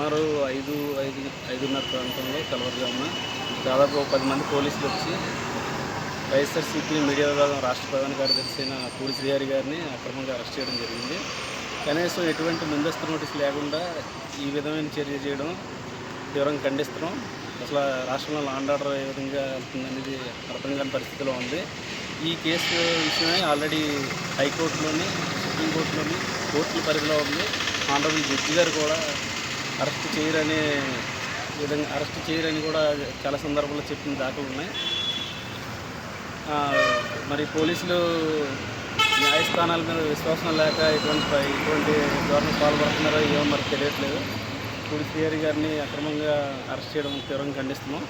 సుమారు 5:30 ప్రాంతంలో తెల్లవారుజామున దాదాపు ఒక 10 మంది పోలీసులు వచ్చి వైఎస్ఆర్సీపీ మీడియా విభాగం రాష్ట్ర ప్రధాన కార్యదర్శి అయిన పూడి శ్రీహరి గారిని అక్రమంగా అరెస్ట్ చేయడం జరిగింది. కనీసం ఎటువంటి ముందస్తు నోటీసు లేకుండా ఈ విధమైన చర్య చేయడం తీవ్రంగా ఖండిస్తున్నాం. అసలు రాష్ట్రంలో లా అండ్ ఆర్డర్ ఏ విధంగా వెళ్తుందనేది అర్థం కాని పరిస్థితిలో ఉంది. ఈ కేసు విషయమై ఆల్రెడీ హైకోర్టులోని, సుప్రీంకోర్టులోని కోర్టుల పరిధిలో ఉంది. ఆనరబుల్ జడ్జి గారు కూడా అరెస్ట్ చేయరని కూడా చాలా సందర్భాల్లో చెప్పిన దాఖలు ఉన్నాయి. మరి పోలీసులు న్యాయస్థానాల మీద విశ్వాసం లేక ఇటువంటి ధోరణి పాల్పడుతున్నారో ఏమో మరి తెలియట్లేదు. పూడి శ్రీహరి గారిని అక్రమంగా అరెస్ట్ చేయడం తీవ్రంగా ఖండిస్తున్నాం.